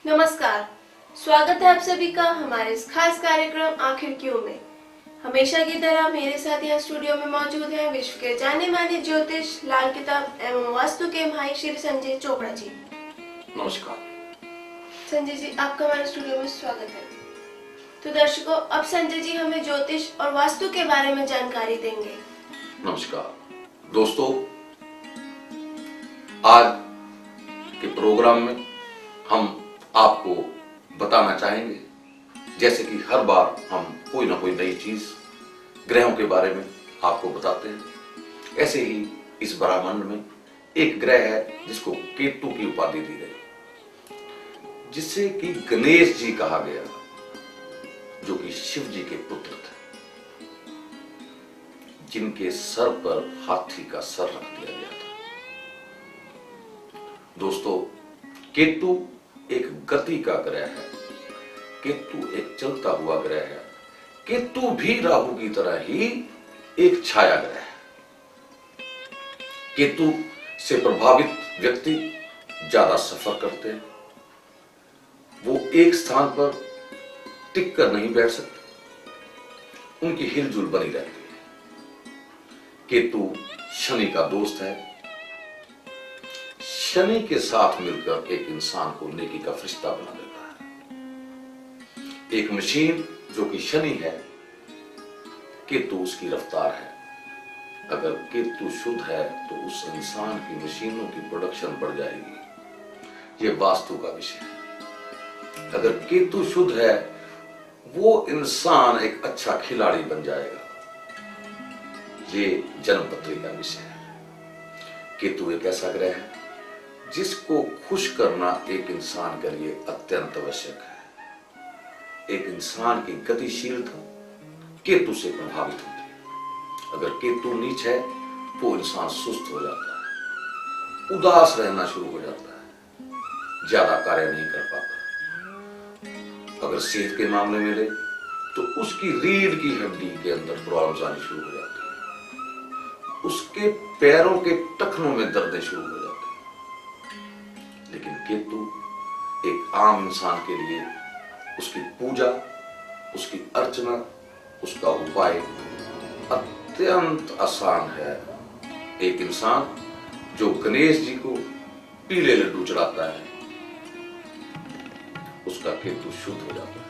नमस्कार, स्वागत है आप सभी का हमारे इस खास कार्यक्रम आखिर क्यों में। हमेशा की तरह मेरे साथ यहाँ स्टूडियो में मौजूद है विश्व के जाने माने ज्योतिष, लाल किताब एवं वास्तु के माहिर श्री संजय चोपड़ा जी। नमस्कार संजय जी, आपका हमारे स्टूडियो में स्वागत है। तो दर्शकों, अब संजय जी हमें ज्योतिष और वास्तु के बारे में जानकारी देंगे। नमस्कार दोस्तों, आज के प्रोग्राम में हम आपको बताना चाहेंगे, जैसे कि हर बार हम कोई ना कोई नई चीज ग्रहों के बारे में आपको बताते हैं, ऐसे ही इस ब्रह्मांड में एक ग्रह है जिसको केतु की उपाधि दी गई, जिससे कि गणेश जी कहा गया, जो कि शिव जी के पुत्र थे, जिनके सर पर हाथी का सर रख दिया गया था। दोस्तों, केतु एक गति का ग्रह है, केतु एक चलता हुआ ग्रह है। केतु भी राहु की तरह ही एक छाया ग्रह है। केतु से प्रभावित व्यक्ति ज्यादा सफर करते हैं, वो एक स्थान पर टिक कर नहीं बैठ सकते, उनकी हिलजुल बनी रहती है। केतु शनि का दोस्त है। शनि के साथ मिलकर एक इंसान को नेकी का फरिश्ता बना देता है। एक मशीन जो कि शनि है, केतु उसकी रफ्तार है। अगर केतु शुद्ध है तो उस इंसान की मशीनों की प्रोडक्शन बढ़ जाएगी। यह वास्तु का विषय है। अगर केतु शुद्ध है, वो इंसान एक अच्छा खिलाड़ी बन जाएगा। ये जन्मपत्री का विषय है। केतु एक ऐसा ग्रह है जिसको खुश करना एक इंसान के लिए अत्यंत आवश्यक है। एक इंसान की गतिशीलता केतु से प्रभावित होती है। अगर केतु नीच है, वो इंसान सुस्त हो जाता है, उदास रहना शुरू हो जाता है, ज्यादा कार्य नहीं कर पाता। अगर सेहत के मामले में ले तो उसकी रीढ़ की हड्डी के अंदर प्रॉब्लम्स आनी शुरू हो जाती है, उसके पैरों के टखनों में दर्दें शुरू हो जाती है। लेकिन केतु एक आम इंसान के लिए उसकी पूजा, उसकी अर्चना, उसका उपाय अत्यंत आसान है। एक इंसान जो गणेश जी को पीले लड्डू चढ़ाता है, उसका केतु शुद्ध हो जाता है।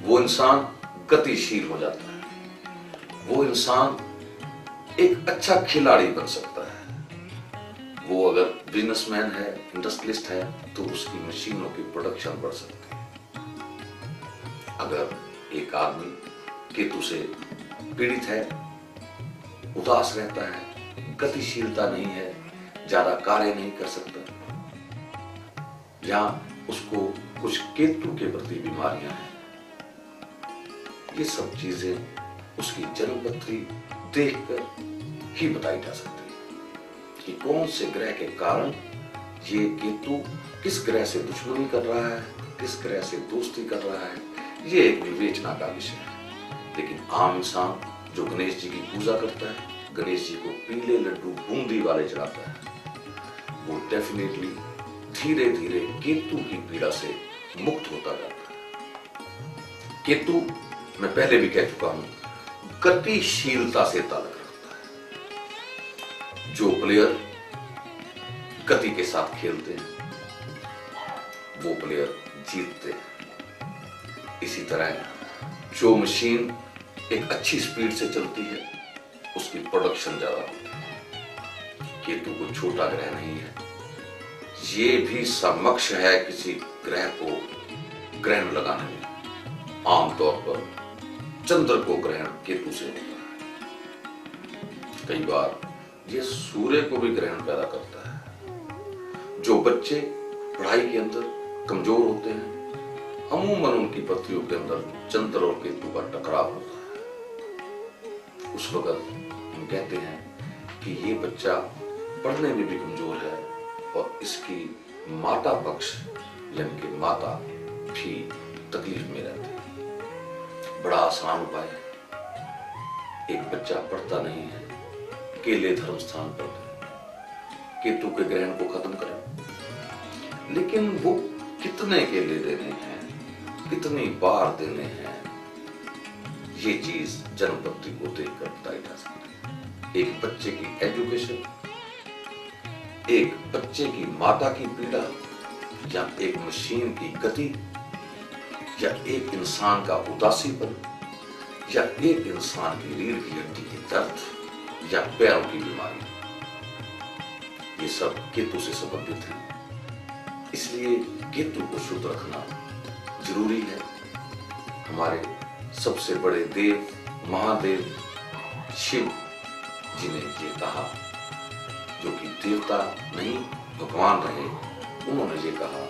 वो इंसान गतिशील हो जाता है। वो इंसान एक अच्छा खिलाड़ी बन सकता है। वो अगर बिजनेसमैन है, इंडस्ट्रियलिस्ट है, तो उसकी मशीनों की प्रोडक्शन बढ़ सकती है। अगर एक आदमी केतु से पीड़ित है, उदास रहता है, गतिशीलता नहीं है, ज्यादा कार्य नहीं कर सकता, या उसको कुछ केतु के प्रति बीमारियां हैं, ये सब चीजें उसकी जन्मपत्री देखकर ही बताई जा सकती है कि कौन से ग्रह के कारण ये केतु किस ग्रह से दुश्मनी कर रहा है, किस ग्रह से दोस्ती कर रहा है। ये एक विवेचना का विषय है। लेकिन आम इंसान जो गणेश जी की पूजा करता है, गणेश जी को पीले लड्डू बूंदी वाले चढ़ाता है, वो डेफिनेटली धीरे धीरे केतु की पीड़ा से मुक्त होता जाता है। केतु, मैं पहले भी कह चुका हूं, गतिशीलता से ताल्लुक रखता है। जो प्लेयर गति के साथ खेलते हैं, वो प्लेयर जीतते हैं। इसी तरह जो मशीन एक अच्छी स्पीड से चलती है, उसकी प्रोडक्शन ज्यादा होती है। केतु को छोटा ग्रह नहीं है। ये भी समक्ष है किसी ग्रह को ग्रहण लगाने में। आमतौर पर चंद्र को ग्रहण केतु से होता है। कई बार ये सूर्य को भी ग्रहण पैदा करता है। जो बच्चे पढ़ाई के अंदर कमजोर होते हैं, अमूमन उनकी पृथ्वियों के अंदर चंद्र और केतु का टकराव होता है। उस वक्त हम कहते हैं कि ये बच्चा पढ़ने में भी कमजोर है और इसकी माता पक्ष यानी कि माता भी तकलीफ में रहती है। बड़ा आसान उपाय है। एक बच्चा पढ़ता नहीं है, केले धर्म स्थान पर केतु के ग्रहण को खत्म करें। लेकिन वो कितने केले देने हैं, कितनी बार देने हैं, ये चीज जन्मपत्री को देखकर बताई जा सकती है। एक बच्चे की एजुकेशन, एक बच्चे की माता की पीड़ा, या एक मशीन की गति, या एक इंसान का उदासीपन, या एक इंसान की रीढ़ की हड्डी की दर्द, या पैरों की बीमारी, ये सब केतु से संबंधित है। इसलिए केतु को शुद्ध रखना जरूरी है। हमारे सबसे बड़े देव महादेव शिव जी ने ये कहा, जो कि देवता नहीं भगवान रहे, उन्होंने ये कहा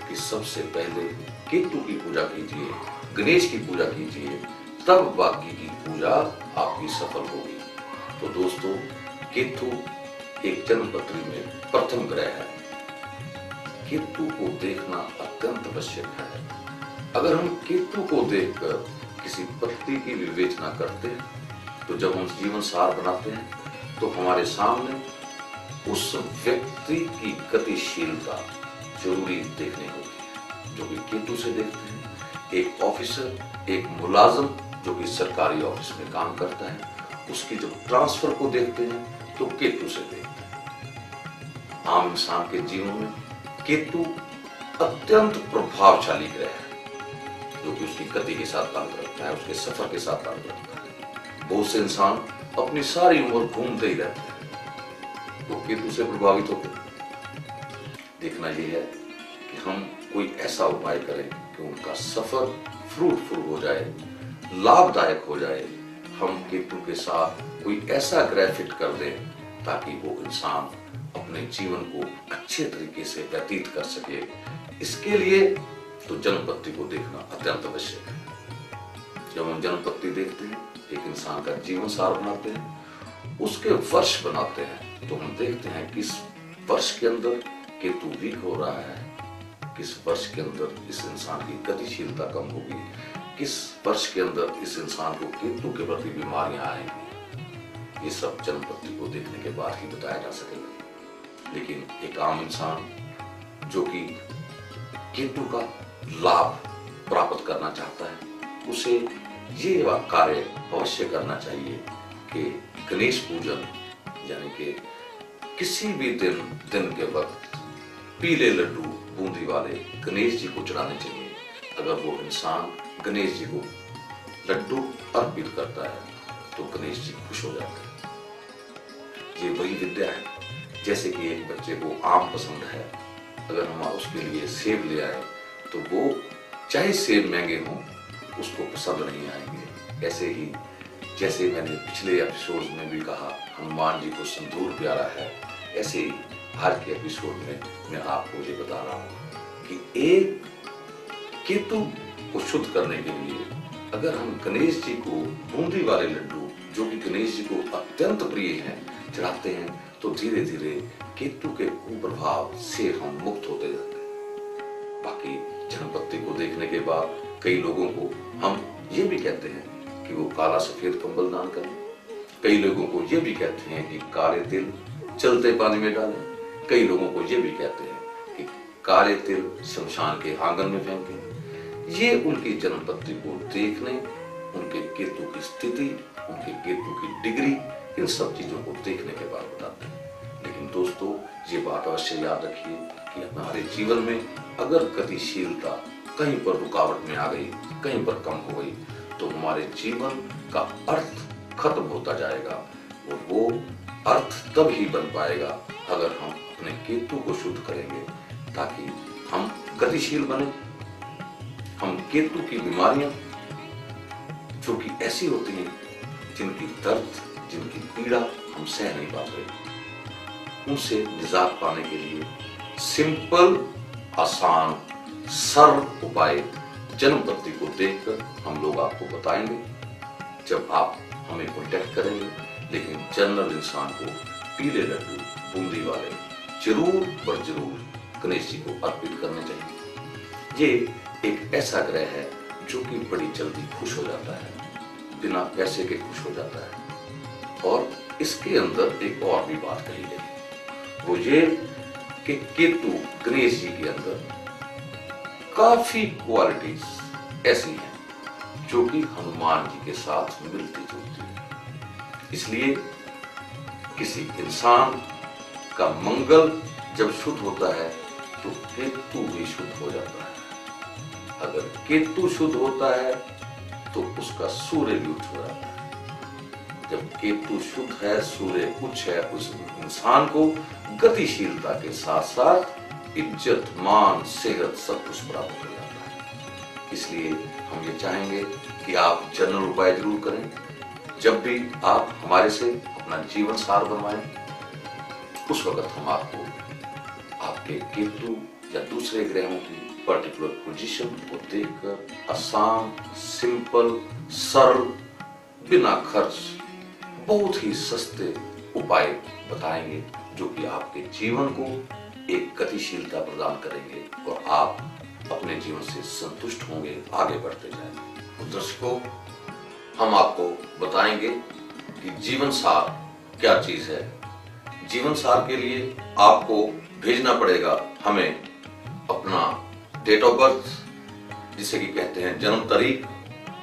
कि सबसे पहले केतु की पूजा कीजिए, गणेश की पूजा कीजिए, तब बाकी की पूजा आपकी सफल होगी। तो दोस्तों, केतु एक जन्मपत्री में प्रथम ग्रह है। केतु को देखना अत्यंत आवश्यक है। अगर हम केतु को देखकर किसी पत्ती की विवेचना करते हैं, तो जब हम जीवन सार बनाते हैं, तो हमारे सामने उस व्यक्ति की गतिशीलता जरूरी देखने होती है, जो कि केतु से देखते हैं। एक ऑफिसर, एक मुलाजिम जो कि सरकारी ऑफिस में काम करता है, उसकी जब ट्रांसफर को देखते हैं तो केतु से देखते हैं। आम इंसान के जीवन में केतु अत्यंत प्रभावशाली ग्रह है, जो कि उसकी गति के साथ ताल्लुक रखता है, उसके सफर के साथ ताल्लुक रखता है। बहुत से इंसान अपनी सारी उम्र घूमते ही रहते हैं, वो केतु से प्रभावित होते हैं। देखना यह है कि हम कोई ऐसा उपाय करें कि उनका सफर फ्रूटफुल हो जाए, लाभदायक हो जाए। हम केतु के साथ कोई ऐसा ग्रह फिट कर दें ताकि वो इंसान अपने जीवन को अच्छे तरीके से व्यतीत कर सके। इसके लिए तो जन्मपत्री को देखना अत्यंत आवश्यक है। जब हम जन्मपत्री देखते हैं, एक इंसान का जीवन सार बनाते हैं, उसके वर्ष बनाते हैं, तो हम देखते हैं किस वर्ष के अंदर केतु वीक हो रहा है, किस वर्ष के अंदर इस इंसान की गतिशीलता कम होगी, किस वर्ष के अंदर इस इंसान को केतु के प्रति बीमारियां आएंगी। ये सब जन्मपत्री को देखने के बाद ही बताया जा सकेगा। लेकिन एक आम इंसान जो कि केतु का लाभ प्राप्त करना चाहता है, उसे ये कार्य अवश्य करना चाहिए कि गणेश पूजन, यानी कि किसी भी दिन के वक्त पीले लड्डू बूंदी वाले गणेश जी को चढ़ाने चाहिए। अगर वो इंसान गणेश जी को लड्डू अर्पित करता है तो गणेश जी खुश हो जाते हैं। ये वही विद्या है, जैसे कि एक बच्चे को आम पसंद है, अगर हम उसके लिए सेब ले आए तो वो चाहे सेब महंगे हों, उसको पसंद नहीं आएंगे। ऐसे ही जैसे मैंने पिछले एपिसोड में भी कहा, हनुमान जी को संदूर प्यारा है, ऐसे ही आज के एपिसोड में मैं आपको ये बता रहा हूँ कि एक केतु को शुद्ध करने के लिए अगर हम गणेश जी को बूंदी वाले लड्डू, जो कि गणेश जी को अत्यंत प्रिय हैं, चढ़ाते हैं, तो धीरे धीरे केतु के कुप्रभाव से हम मुक्त होते जाते हैं। बाकी जन्मपत्री को देखने के बाद कई लोगों को हम ये भी कहते हैं कि वो काला सफेद कंबल दान करें। कई लोगों को ये भी कहते हैं कि काले तिल चलते पानी में डालें। कई लोगों को ये भी कहते हैं कि काले तिल शमशान के आंगन में फेंकें। ये उनकी जन्मपत्री को देखने, उनके केतु की स्थिति, उनके केतु की डिग्री, इन सब चीजों को देखने के बाद बताते हैं। लेकिन दोस्तों, ये बात अवश्य याद रखिए कि हमारे जीवन में अगर गतिशीलता कहीं पर रुकावट में आ गई, कहीं पर कम हो गई, तो हमारे जीवन का अर्थ खत्म होता जाएगा। और वो अर्थ तब ही बन पाएगा अगर हम अपने केतु को शुद्ध करेंगे, ताकि हम गतिशील बने। हम केतु की बीमारियां, जो कि ऐसी होती हैं जिनकी दर्द, जिनकी पीड़ा हम सह नहीं पाते, उनसे निजात पाने के लिए सिंपल, आसान, सरल उपाय जन्मपत्री को देखकर हम लोग आपको बताएंगे जब आप हमें कांटेक्ट करेंगे। लेकिन जनरल इंसान को पीले लड्डू बूंदी वाले जरूर पर जरूर गणेश जी को अर्पित करने चाहिए। ये एक ऐसा ग्रह है जो कि बड़ी जल्दी खुश हो जाता है, बिना पैसे के खुश हो जाता है। और इसके अंदर एक और भी बात कही गई, वो ये कि केतु गणेश जी के अंदर काफी क्वालिटीज ऐसी हैं जो कि हनुमान जी के साथ मिलती जुलती है। इसलिए किसी इंसान का मंगल जब शुद्ध होता है तो केतु भी शुद्ध हो जाता है। अगर केतु शुद्ध होता है तो उसका सूर्य भी उच्च हो जाता है। जब केतु शुद्ध है, सूर्य उच्च है, उस इंसान को गतिशीलता के साथ साथ इज्जत, मान, सेहत सब कुछ प्राप्त हो जाता है। इसलिए हम ये चाहेंगे कि आप जनरल उपाय जरूर करें। जब भी आप हमारे से अपना जीवन सार बनवाएं, उस वक्त हम आपको आपके केतु या दूसरे ग्रहों की पर्टिकुलर पोजीशन को देखकर आसान, सिंपल, सरल, बिना खर्च, बहुत ही सस्ते उपाय बताएंगे जो कि आपके जीवन को एक गतिशीलता प्रदान करेंगे और आप अपने जीवन से संतुष्ट होंगे, आगे बढ़ते जाएंगे। तो दर्शकों, हम आपको बताएंगे कि जीवन सार क्या चीज है। जीवन सार के लिए आपको भेजना पड़ेगा हमें अपना डेट ऑफ बर्थ, जिसे कि कहते हैं जन्म तारीख,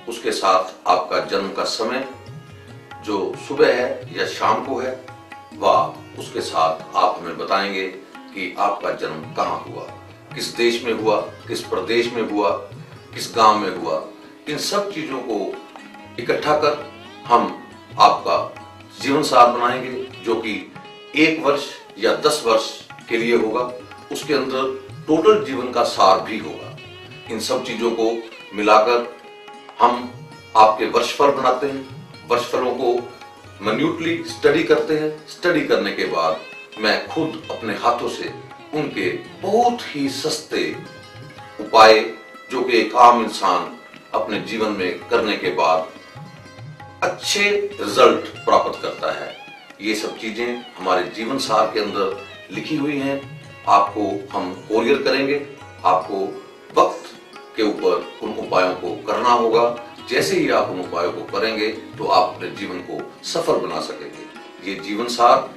उसके साथ आपका जन्म का समय जो सुबह है या शाम को है, व उसके साथ आप हमें बताएंगे कि आपका जन्म कहाँ हुआ, किस देश में हुआ, किस प्रदेश में हुआ, किस गांव में हुआ। इन सब चीजों को इकट्ठा कर हम आपका जीवन सार बनाएंगे जो कि 1 वर्ष या 10 वर्ष के लिए होगा। उसके अंदर टोटल जीवन का सार भी होगा। इन सब चीजों को मिलाकर हम आपके वर्षफल बनाते हैं। वर्षफलों को मिन्यूटली स्टडी करते हैं। स्टडी करने के बाद मैं खुद अपने हाथों से उनके बहुत ही सस्ते उपाय जो कि एक आम इंसान अपने जीवन में करने के बाद अच्छे रिजल्ट प्राप्त करता है, ये सब चीजें हमारे जीवन सार के अंदर लिखी हुई हैं। आपको हम कोरियर करेंगे। आपको वक्त के ऊपर उन उपायों को करना होगा। जैसे ही आप उन उपायों को करेंगे तो आप अपने जीवन को सफल बना सकेंगे। ये जीवन सार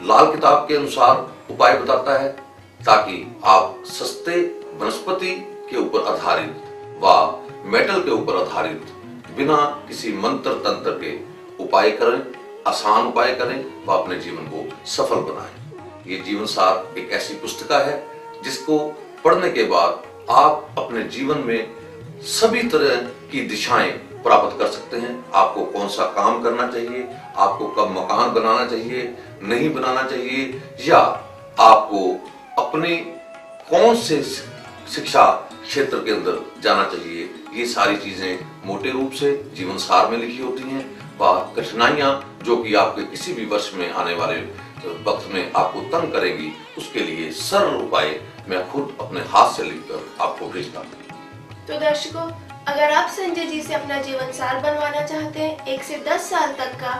लाल किताब के अनुसार उपाय बताता है ताकि आप सस्ते वनस्पति के ऊपर आधारित व मेटल के ऊपर आधारित बिना किसी मंत्र तंत्र के उपाय करें, आसान उपाय करें व अपने जीवन को सफल बनाएं। ये जीवन सार एक ऐसी पुस्तिका है जिसको पढ़ने के बाद आप अपने जीवन में सभी तरह की दिशाएं प्राप्त कर सकते हैं। आपको कौन सा काम करना चाहिए, आपको कब मकान बनाना चाहिए, नहीं बनाना चाहिए, या आपको अपने कौन से शिक्षा क्षेत्र के अंदर जाना चाहिए, ये सारी चीजें मोटे रूप से जीवन सार में लिखी होती हैं। व कठिनाइयां जो कि आपके किसी भी वर्ष में आने वाले वक्त में आपको तंग करेंगी, उसके लिए सरल उपाय मैं खुद अपने हाथ से लिखकर आपको भेजता हूँ। तो दर्शकों, अगर आप संजय जी से अपना जीवन सार बनवाना चाहते हैं, 1 से 10 साल तक का,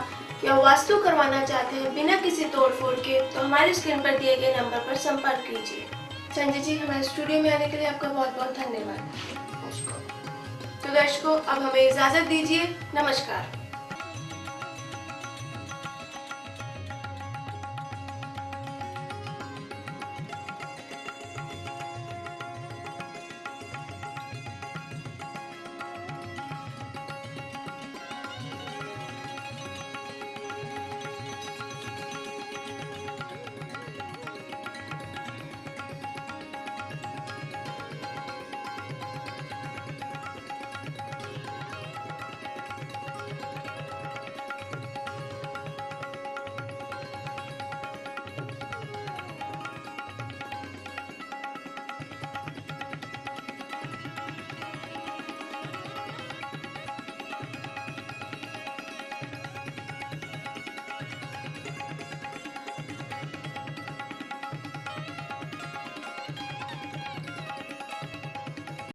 या वास्तु करवाना चाहते हैं बिना किसी तोड़फोड़ के, तो हमारे स्क्रीन पर दिए गए नंबर पर संपर्क कीजिए। संजय जी, हमारे स्टूडियो में आने के लिए आपका बहुत बहुत धन्यवाद। तो दर्शकों, अब हमें इजाजत दीजिए। नमस्कार।